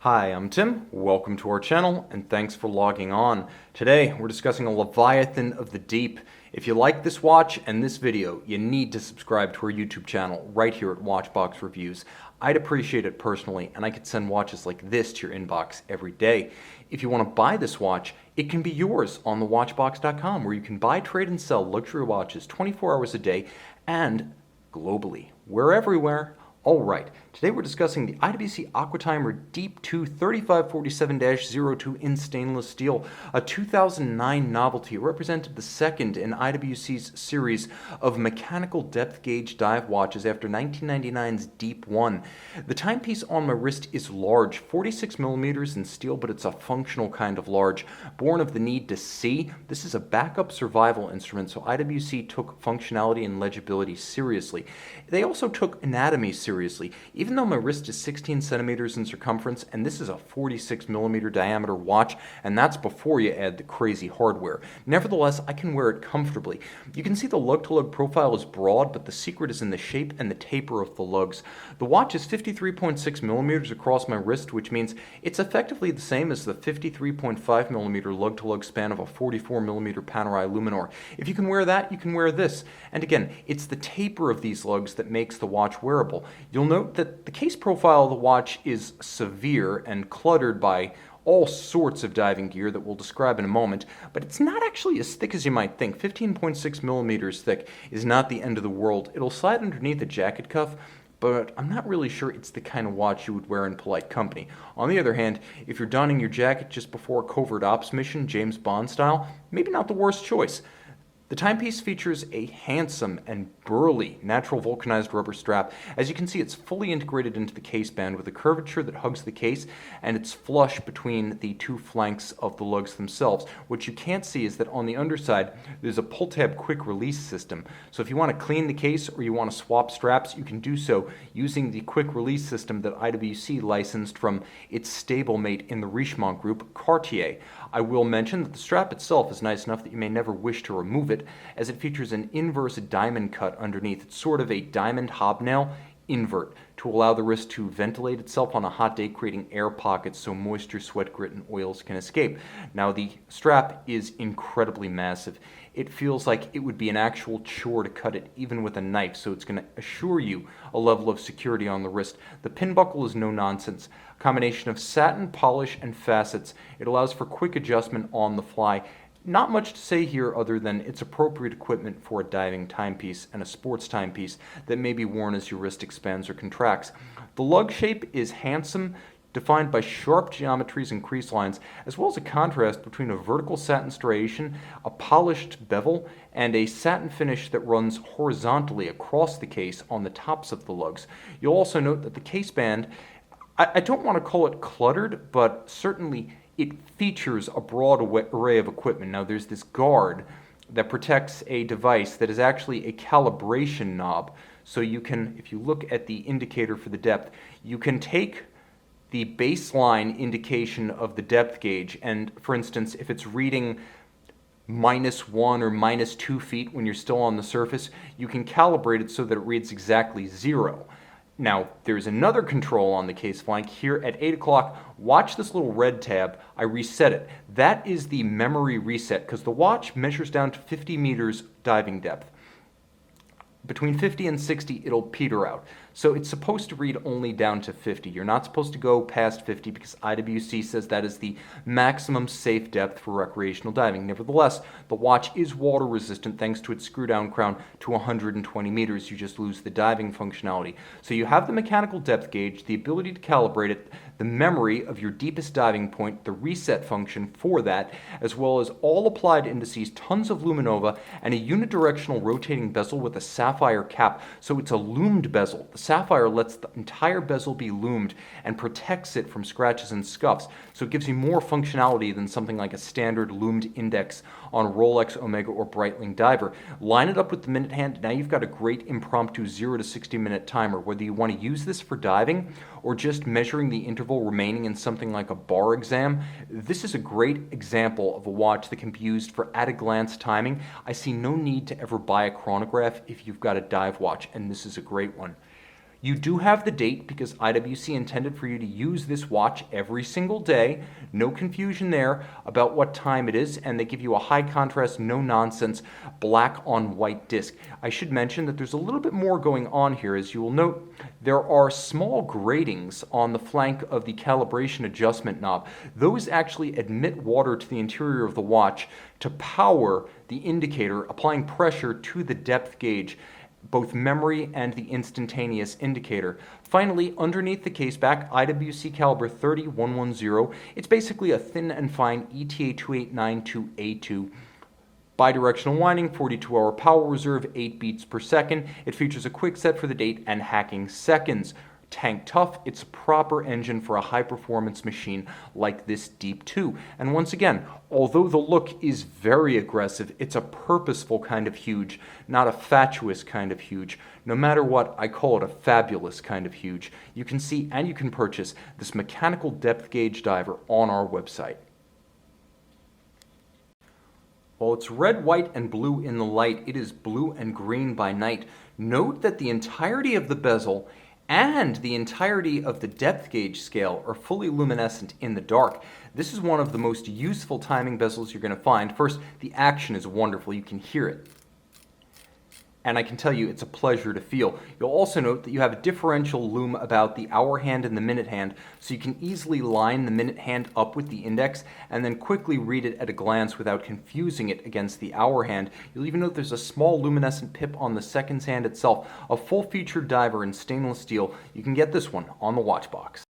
Hi, I'm Tim. Welcome to our channel, and thanks for logging on. Today, we're discussing a Leviathan of the Deep. If you like this watch and this video, you need to subscribe to our YouTube channel right here at Watchbox Reviews. I'd appreciate it personally, and I could send watches like this to your inbox every day. If you want to buy this watch, it can be yours on thewatchbox.com, where you can buy, trade, and sell luxury watches 24 hours a day and globally. We're everywhere. All right, today we're discussing the IWC Aquatimer Deep Two 3547-02 in stainless steel, a 2009 novelty. It represented the second in IWC's series of mechanical depth gauge dive watches after 1999's Deep One. The timepiece on my wrist is large, 46 millimeters in steel, but it's a functional kind of large. Born of the need to see, this is a backup survival instrument, so IWC took functionality and legibility seriously. They also took anatomy seriously. Even though my wrist is 16 centimeters in circumference, and this is a 46 millimeter diameter watch, and that's before you add the crazy hardware. Nevertheless, I can wear it comfortably. You can see the lug-to-lug profile is broad, but the secret is in the shape and the taper of the lugs. The watch is 53.6 millimeters across my wrist, which means it's effectively the same as the 53.5 millimeter lug-to-lug span of a 44 millimeter Panerai Luminor. If you can wear that, you can wear this. And again, it's the taper of these lugs that makes the watch wearable. You'll note that the case profile of the watch is severe and cluttered by all sorts of diving gear that we'll describe in a moment, but it's not actually as thick as you might think. 15.6 millimeters thick is not the end of the world. It'll slide underneath a jacket cuff, but I'm not really sure it's the kind of watch you would wear in polite company. On the other hand, if you're donning your jacket just before a covert ops mission, James Bond style, maybe not the worst choice. The timepiece features a handsome and burly natural vulcanized rubber strap. As you can see, it's fully integrated into the case band with a curvature that hugs the case, and it's flush between the two flanks of the lugs themselves. What you can't see is that on the underside, there's a pull-tab quick release system. So if you want to clean the case or you want to swap straps, you can do so using the quick release system that IWC licensed from its stablemate in the Richemont group, Cartier. I will mention that the strap itself is nice enough that you may never wish to remove it, as it features an inverse diamond cut underneath. It's sort of a diamond hobnail invert to allow the wrist to ventilate itself on a hot day, creating air pockets so moisture, sweat, grit, and oils can escape. Now, the strap is incredibly massive. It feels like it would be an actual chore to cut it, even with a knife, so it's going to assure you a level of security on the wrist. The pin buckle is no nonsense. A combination of satin, polish, and facets. It allows for quick adjustment on the fly. Not much to say here other than it's appropriate equipment for a diving timepiece and a sports timepiece that may be worn as your wrist expands or contracts. The lug shape is handsome, defined by sharp geometries and crease lines, as well as a contrast between a vertical satin striation, a polished bevel, and a satin finish that runs horizontally across the case on the tops of the lugs. You'll also note that the case band, I don't want to call it cluttered, but certainly it features a broad array of equipment. Now, there's this guard that protects a device that is actually a calibration knob. So you can, if you look at the indicator for the depth, you can take the baseline indication of the depth gauge, and for instance, if it's reading -1 or -2 feet when you're still on the surface, you can calibrate it so that it reads exactly 0. Now, there's another control on the case flank. Here at 8 o'clock, watch this little red tab. I reset it. That is the memory reset, because the watch measures down to 50 meters diving depth. Between 50 and 60, it'll peter out. So it's supposed to read only down to 50. You're not supposed to go past 50 because IWC says that is the maximum safe depth for recreational diving. Nevertheless, the watch is water resistant thanks to its screw-down crown to 120 meters. You just lose the diving functionality. So you have the mechanical depth gauge, the ability to calibrate it, the memory of your deepest diving point, the reset function for that, as well as all applied indices, tons of luminova, and a unidirectional rotating bezel with a sapphire cap. So it's a loomed bezel. The sapphire lets the entire bezel be loomed and protects it from scratches and scuffs, so it gives you more functionality than something like a standard loomed index on a Rolex, Omega, or Breitling diver. Line it up with the minute hand, now you've got a great impromptu 0 to 60 minute timer. Whether you want to use this for diving or just measuring the interval remaining in something like a bar exam, this is a great example of a watch that can be used for at-a-glance timing. I see no need to ever buy a chronograph if you've got a dive watch, and this is a great one. You do have the date because IWC intended for you to use this watch every single day. No confusion there about what time it is, and they give you a high contrast, no nonsense, black on white disc. I should mention that there's a little bit more going on here. As you will note, there are small gratings on the flank of the calibration adjustment knob. Those actually admit water to the interior of the watch to power the indicator, applying pressure to the depth gauge, both memory and the instantaneous indicator. Finally, underneath the case back, IWC caliber 30110. It's basically a thin and fine ETA 2892A2. Bidirectional winding, 42-hour power reserve, 8 beats per second. It features a quick set for the date and hacking seconds. Tank tough, it's a proper engine for a high-performance machine like this Deep Two. And once again, although the look is very aggressive, it's a purposeful kind of huge, not a fatuous kind of huge. No matter what, I call it a fabulous kind of huge. You can see and you can purchase this mechanical depth gauge diver on our website. While it's red, white, and blue in the light, it is blue and green by night. Note that the entirety of the bezel and the entirety of the depth gauge scale are fully luminescent in the dark. This is one of the most useful timing bezels you're going to find. First, the action is wonderful. You can hear it. And I can tell you it's a pleasure to feel. You'll also note that you have a differential lume about the hour hand and the minute hand, so you can easily line the minute hand up with the index and then quickly read it at a glance without confusing it against the hour hand. You'll even note there's a small luminescent pip on the seconds hand itself. A full-featured diver in stainless steel. You can get this one on the watch box.